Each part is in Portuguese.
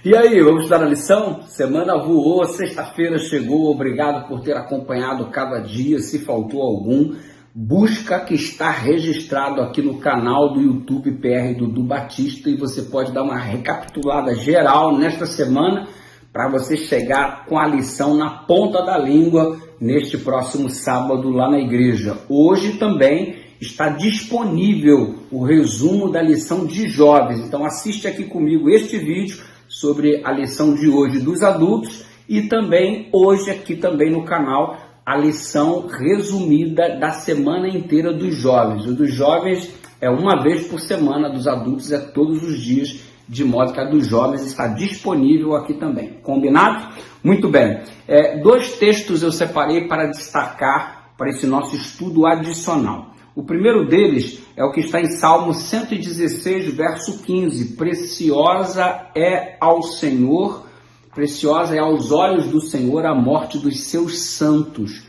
E aí, vamos estudar a lição? Semana voou, sexta-feira chegou, obrigado por ter acompanhado cada dia, se faltou algum, busca que está registrado aqui no canal do YouTube PR Dudu Batista e você pode dar uma recapitulada geral nesta semana para você chegar com a lição na ponta da língua neste próximo sábado lá na igreja. Hoje também está disponível o resumo da lição de jovens, então assiste aqui comigo este vídeo sobre a lição de hoje dos adultos e também hoje aqui também no canal a lição resumida da semana inteira dos jovens. O dos jovens é uma vez por semana, dos adultos é todos os dias, de modo que a dos jovens está disponível aqui também. Combinado? Muito bem. Dois textos eu separei para destacar para esse nosso estudo adicional. O primeiro deles é o que está em Salmo 116, verso 15. Preciosa é ao Senhor, preciosa é aos olhos do Senhor a morte dos seus santos.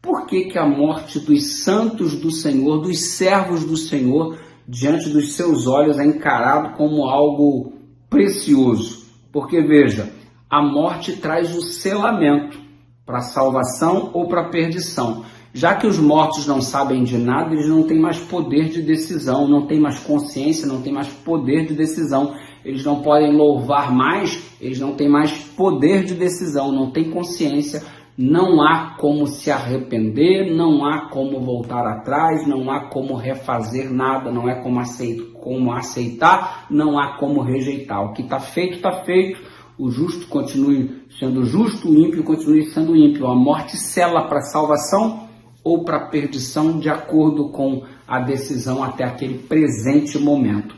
Por que a morte dos santos do Senhor, dos servos do Senhor, diante dos seus olhos é encarado como algo precioso? Porque, veja, a morte traz o selamento para a salvação ou para a perdição. Já que os mortos não sabem de nada, eles não têm mais poder de decisão, não têm mais consciência, não têm mais poder de decisão. Eles não podem louvar mais, eles não têm mais poder de decisão, não têm consciência, não há como se arrepender, não há como voltar atrás, não há como refazer nada, não é como aceitar, não há como rejeitar. O que está feito, o justo continue sendo justo, o ímpio continue sendo ímpio. A morte sela para a salvação ou para a perdição, de acordo com a decisão até aquele presente momento.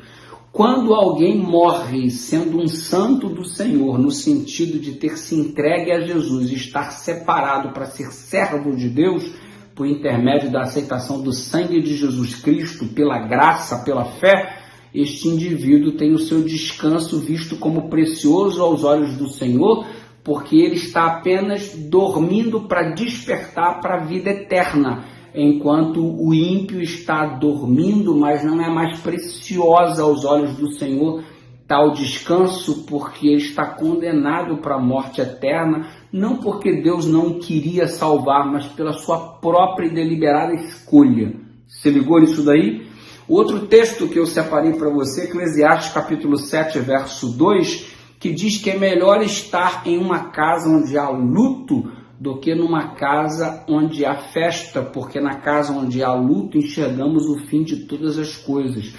Quando alguém morre sendo um santo do Senhor, no sentido de ter se entregue a Jesus, estar separado para ser servo de Deus, por intermédio da aceitação do sangue de Jesus Cristo, pela graça, pela fé, este indivíduo tem o seu descanso visto como precioso aos olhos do Senhor, porque ele está apenas dormindo para despertar para a vida eterna, enquanto o ímpio está dormindo, mas não é mais preciosa aos olhos do Senhor tal descanso, porque ele está condenado para a morte eterna, não porque Deus não queria salvar, mas pela sua própria e deliberada escolha. Se ligou nisso daí? Outro texto que eu separei para você, Eclesiastes capítulo 7, verso 2, que diz que é melhor estar em uma casa onde há luto do que numa casa onde há festa, porque na casa onde há luto enxergamos o fim de todas as coisas.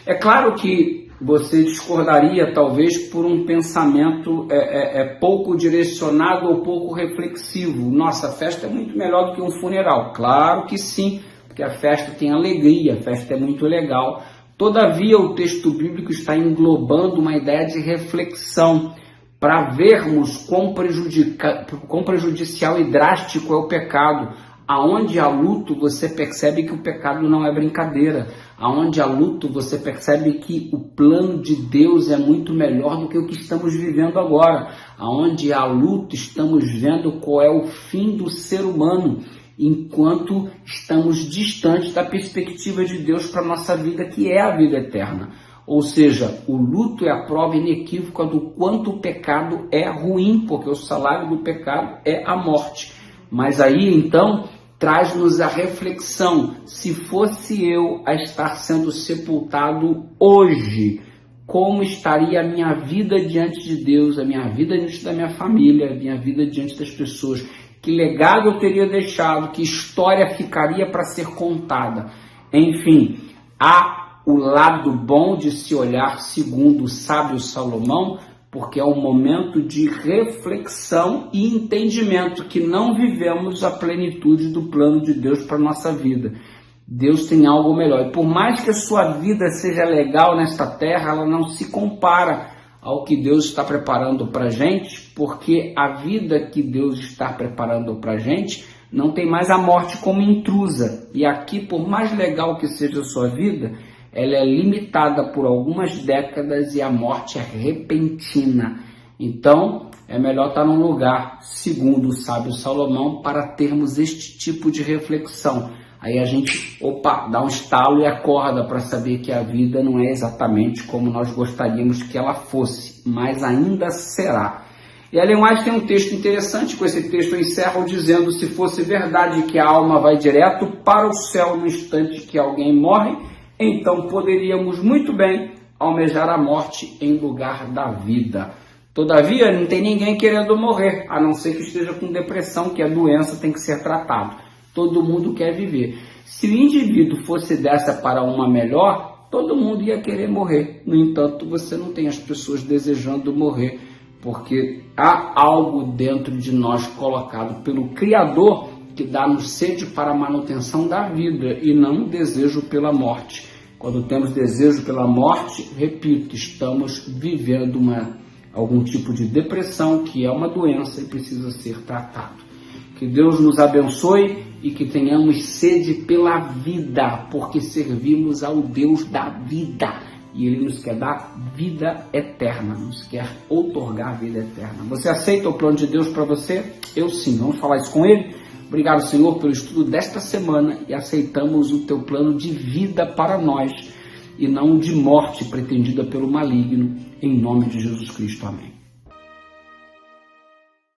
É claro que você discordaria, talvez, por um pensamento pouco direcionado ou pouco reflexivo. Nossa, a festa é muito melhor do que um funeral. Claro que sim, porque a festa tem alegria, a festa é muito legal. Todavia, o texto bíblico está englobando uma ideia de reflexão para vermos quão prejudicial e drástico é o pecado. Aonde há luto, você percebe que o pecado não é brincadeira. Aonde há luto, você percebe que o plano de Deus é muito melhor do que o que estamos vivendo agora. Aonde há luto, estamos vendo qual é o fim do ser humano, enquanto estamos distantes da perspectiva de Deus para a nossa vida, que é a vida eterna. Ou seja, o luto é a prova inequívoca do quanto o pecado é ruim, porque o salário do pecado é a morte. Mas aí, então, traz-nos a reflexão: se fosse eu a estar sendo sepultado hoje, como estaria a minha vida diante de Deus, a minha vida diante da minha família, a minha vida diante das pessoas? Que legado eu teria deixado? Que história ficaria para ser contada? Enfim, há o lado bom de se olhar segundo o sábio Salomão, porque é um momento de reflexão e entendimento que não vivemos a plenitude do plano de Deus para a nossa vida. Deus tem algo melhor. E por mais que a sua vida seja legal nesta terra, ela não se compara ao que Deus está preparando para a gente, porque a vida que Deus está preparando para a gente não tem mais a morte como intrusa. E aqui, por mais legal que seja a sua vida, ela é limitada por algumas décadas e a morte é repentina. Então, é melhor estar num lugar, segundo o sábio Salomão, para termos este tipo de reflexão. Aí a gente, dá um estalo e acorda para saber que a vida não é exatamente como nós gostaríamos que ela fosse, mas ainda será. E a Ellen White tem um texto interessante, com esse texto eu encerro dizendo: se fosse verdade que a alma vai direto para o céu no instante que alguém morre, então poderíamos muito bem almejar a morte em lugar da vida. Todavia, não tem ninguém querendo morrer, a não ser que esteja com depressão, que a doença tem que ser tratada. Todo mundo quer viver. Se o indivíduo fosse dessa para uma melhor, todo mundo ia querer morrer. No entanto, você não tem as pessoas desejando morrer, porque há algo dentro de nós colocado pelo Criador que dá-nos sede para a manutenção da vida e não um desejo pela morte. Quando temos desejo pela morte, repito, estamos vivendo algum tipo de depressão, que é uma doença e precisa ser tratado. Que Deus nos abençoe e que tenhamos sede pela vida, porque servimos ao Deus da vida. E Ele nos quer dar vida eterna, nos quer outorgar vida eterna. Você aceita o plano de Deus para você? Eu sim, vamos falar isso com Ele? Obrigado, Senhor, pelo estudo desta semana e aceitamos o Teu plano de vida para nós e não de morte pretendida pelo maligno, em nome de Jesus Cristo. Amém.